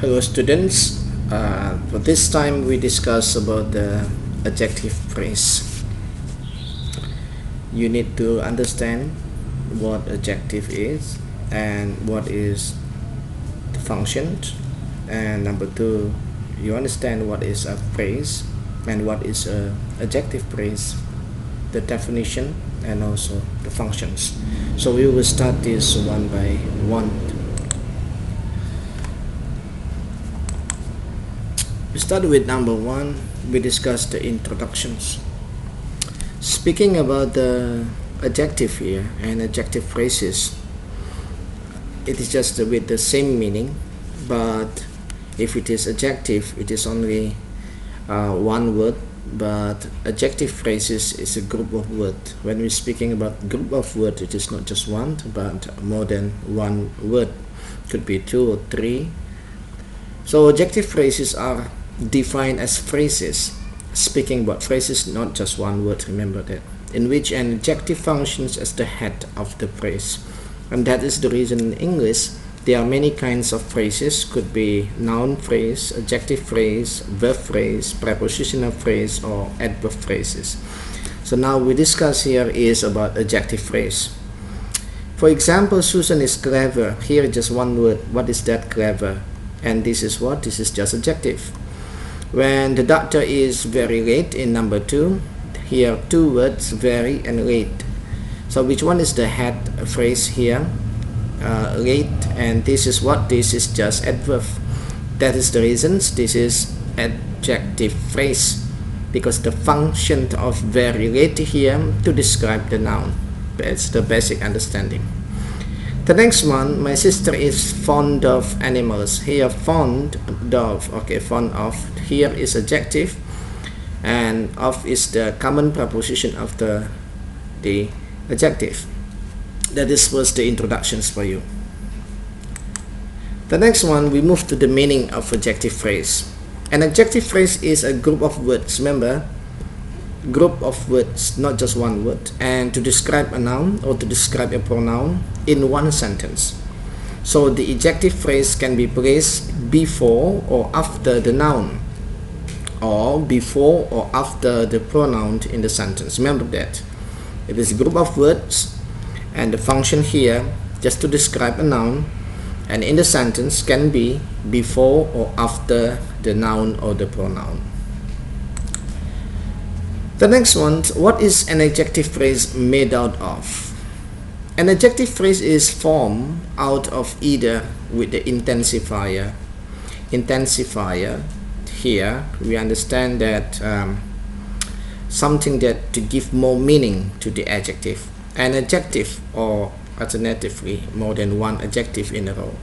Hello students, for this time we discuss about the adjective phrase. You need to understand what adjective is and what is the function, and number two, you understand what is a phrase and what is a adjective phrase, the definition and also the functions. So we will start this one by one. We start with number one. We discuss the introductions. Speaking about the adjective here and adjective phrases, it is just with the same meaning, but if it is adjective, it is only one word, but adjective phrases is a group of words. When we're speaking about group of words, it is not just one, but more than one word. Could be two or three. So adjective phrases are defined as phrases, speaking about phrases, not just one word, remember that, in which an adjective functions as the head of the phrase. And that is the reason in English there are many kinds of phrases. Could be noun phrase, adjective phrase, verb phrase, prepositional phrase, or adverb phrases. So now we discuss here is about adjective phrase. For example, Susan is clever. Here just one word. What is that, clever? And this is what? This is just adjective. When the doctor is very late in number two, here two words, very and late. So which one is the head phrase here? Late, and this is what? This is just adverb. That is the reasons this is adjective phrase, because the function of very late here to describe the noun. That's the basic understanding. The next one, my sister is fond of animals. Here fond of, okay, fond of, here is adjective, and of is the common preposition of the adjective. That is was the introductions for you. The next one, we move to the meaning of adjective phrase. An adjective phrase is a group of words, remember, group of words, not just one word, and to describe a noun or to describe a pronoun in one sentence. So the adjective phrase can be placed before or after the noun, or before or after the pronoun in the sentence. Remember that it is a group of words, and the function here just to describe a noun, and in the sentence can be before or after the noun or the pronoun. The next one, what is an adjective phrase made out of? An adjective phrase is formed out of either with the intensifier. Intensifier, here we understand that something that to give more meaning to the adjective. An adjective, or alternatively more than one adjective in a row.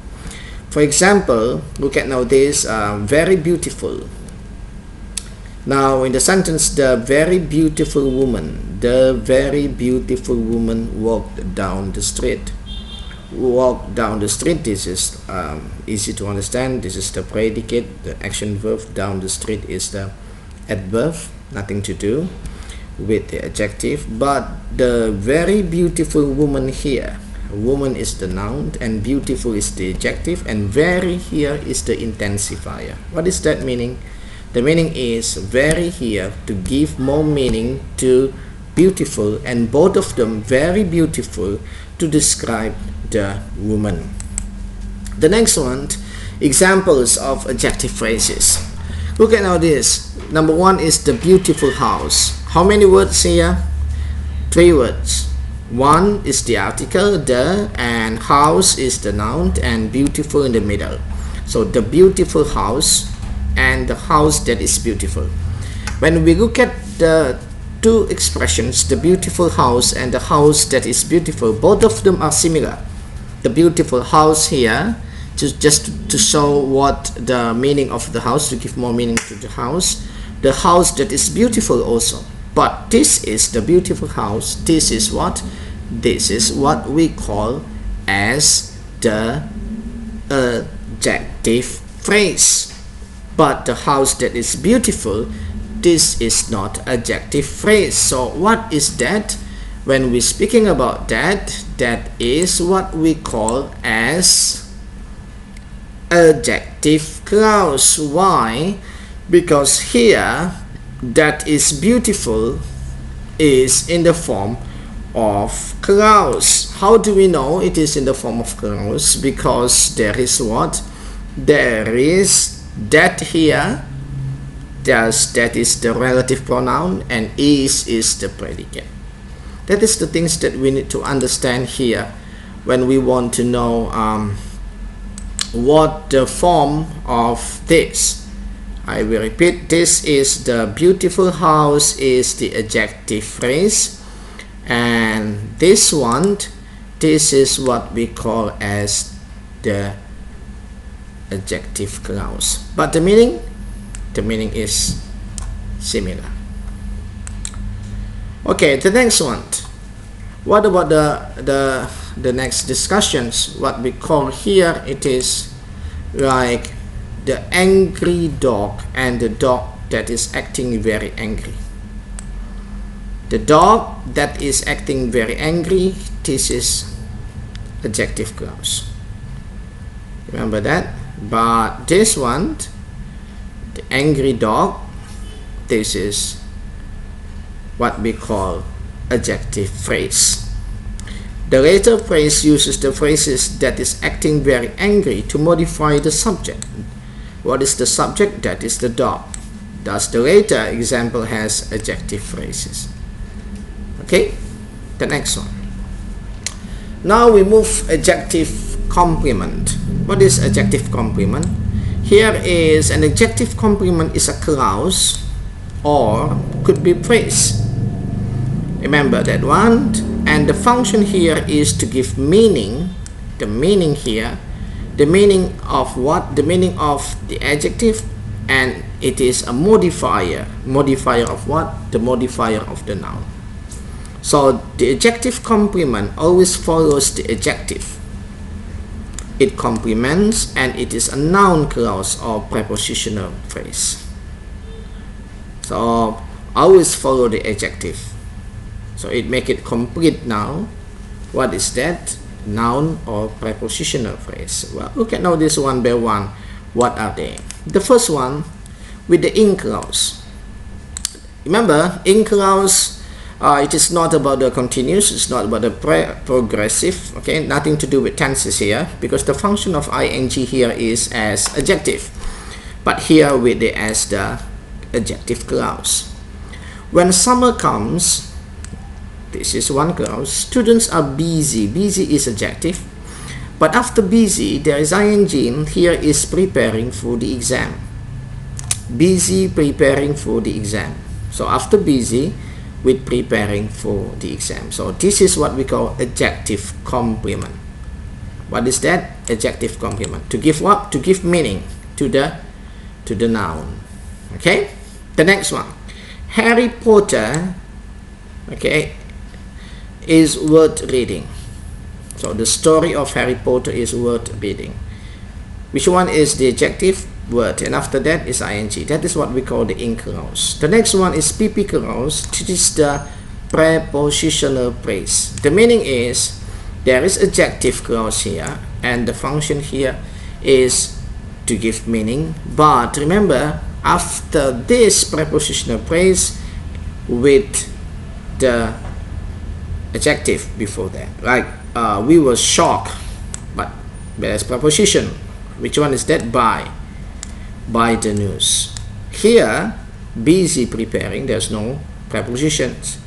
For example, look at now this, very beautiful. Now in the sentence, the very beautiful woman walked down the street. Walk down the street, this is easy to understand. This is the predicate, the action verb. Down the street is the adverb, nothing to do with the adjective. But the very beautiful woman here, woman is the noun and beautiful is the adjective, and very here is the intensifier. What is that meaning? The meaning is very here to give more meaning to beautiful, and both of them very beautiful to describe the woman. The next one, examples of adjective phrases. Look at now this. Number one is the beautiful house. How many words here? Three words. One is the article, the, and house is the noun, and beautiful in the middle. So the beautiful house and the house that is beautiful. When we look at the two expressions, the beautiful house and the house that is beautiful, both of them are similar. The beautiful house here, just to show what the meaning of the house, to give more meaning to the house. The house that is beautiful also. But this is the beautiful house. This is what? This is what we call as the adjective phrase. But the house that is beautiful, this is not adjective phrase. So what is that? When we're speaking about that, that is what we call as adjective clause. Why? Because here that is beautiful is in the form of clause. How do we know it is in the form of clause? Because there is what? There is that here. That is the relative pronoun and is the predicate. That is the things that we need to understand here when we want to know what the form of this. I will repeat, this is the beautiful house is the adjective phrase, and this one, this is what we call as the adjective clause, but the meaning is similar. Okay, the next one. What about the next discussions? What we call here, it is like the angry dog and the dog that is acting very angry. The dog that is acting very angry, this is adjective clause. Remember that? But this one, the angry dog, this is what we call adjective phrase. The later phrase uses the phrases that is acting very angry to modify the subject. What is the subject? That is the dog. Thus the later example has adjective phrases. Okay, the next one. Now we move adjective complement. What is adjective complement? Here is an adjective complement is a clause or could be phrase. Remember that one. And the function here is to give meaning. The meaning here, the meaning of what? The meaning of the adjective, and it is a modifier. Modifier of what? The modifier of the noun. So the adjective complement always follows the adjective. It complements, and it is a noun clause or prepositional phrase. So always follow the adjective. So it make it complete now. What is that? Noun or prepositional phrase. Well, look at now this one by one. What are they? The first one with the in clause. Remember, in clause, it is not about the continuous, it's not about the progressive, okay, nothing to do with tenses here, because the function of ing here is as adjective, but here with the as the adjective clause. When summer comes, this is one clause. Students are busy. Busy is adjective, but after busy there is ing. Here is preparing for the exam. Busy preparing for the exam. So after busy with preparing for the exam. So this is what we call adjective complement. What is that? Adjective complement. To give what? To give meaning to the noun. Okay? The next one. Harry Potter, okay, is worth reading. So the story of Harry Potter is worth reading. Which one is the adjective? Word, and after that is ing. That is what we call the in clause. The next one is pp clause. This is the prepositional phrase. The meaning is there is adjective clause here, and the function here is to give meaning. But remember, after this prepositional phrase with the adjective before that, like we were shocked, but there's preposition. Which one is that? By the news. Here, busy preparing, there's no prepositions,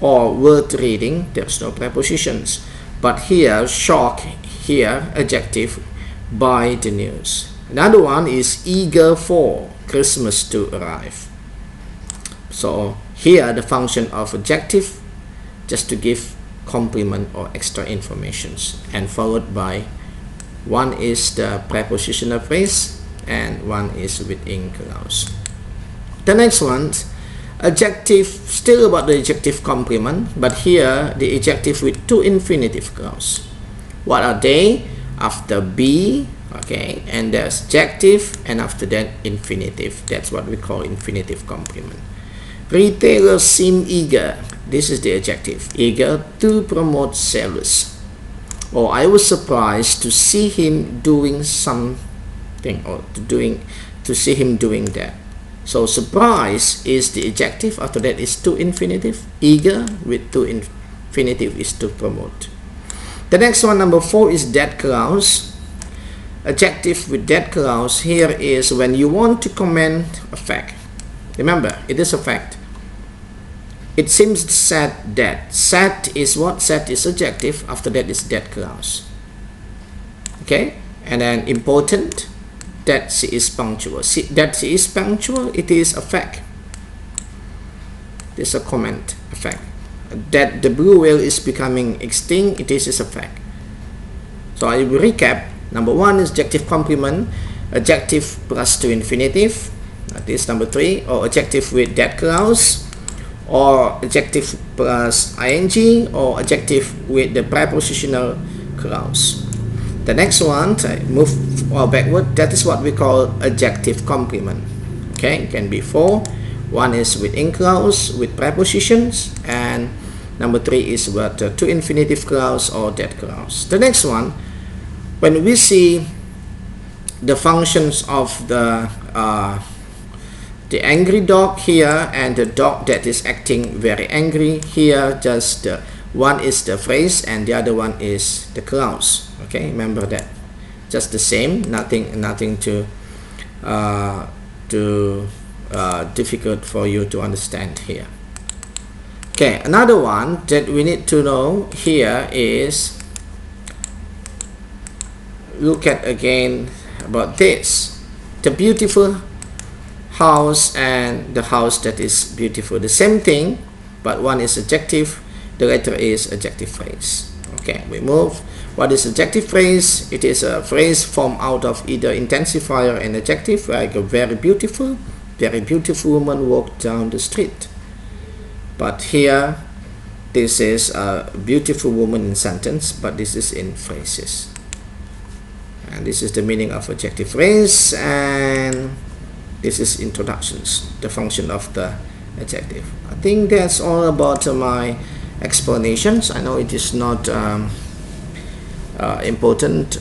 or worth reading, there's no prepositions, but here shock, here adjective, by the news. Another one is eager for Christmas to arrive. So here the function of adjective just to give complement or extra informations, and followed by one is the prepositional phrase and one is with in clause. The next one, adjective, still about the adjective complement, but here the adjective with two infinitive clause. What are they? After be, okay, and there's adjective, and after that infinitive. That's what we call infinitive complement. Retailers seem eager. This is the adjective, eager to promote sales. Or I was surprised to see him doing some thing, or to see him doing that. So surprise is the adjective. After that is to infinitive. Eager with to infinitive is to promote. The next one, number 4, is that clause. Adjective with that clause here is when you want to comment a fact. Remember, it is a fact. It seems said that. Said is what? Said is adjective. After that is that clause. Okay, and then important, that she is punctual. That she is punctual, it is a fact. It is a comment, a fact. That the blue whale is becoming extinct, it is a fact. So I will recap. Number 1 is adjective complement, adjective plus to infinitive. That is number 3, or adjective with that clause, or adjective plus ing, or adjective with the prepositional clause. The next one, move backward, that is what we call adjective complement. Okay, it can be 4. 1 is with in clause, with prepositions, and number 3 is with to infinitive clause or that clause. The next one, when we see the functions of the angry dog here and the dog that is acting very angry here, just one is the phrase and the other one is the clause. Okay, remember that. Just the same, nothing too difficult for you to understand here. Okay, another one that we need to know here is, look at again about this, the beautiful house and the house that is beautiful. The same thing, but one is adjective, the other is adjective phrase. Okay, we move. What is adjective phrase? It is a phrase formed out of either intensifier and adjective, like a very beautiful woman walked down the street. But here, this is a beautiful woman in sentence, but this is in phrases. And this is the meaning of adjective phrase, and this is introductions, the function of the adjective. I think that's all about my explanations. I know it is not important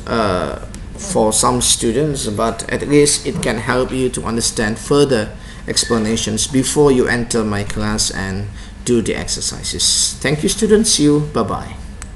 for some students, but at least it can help you to understand further explanations before you enter my class and do the exercises. Thank you, students. See you. Bye-bye.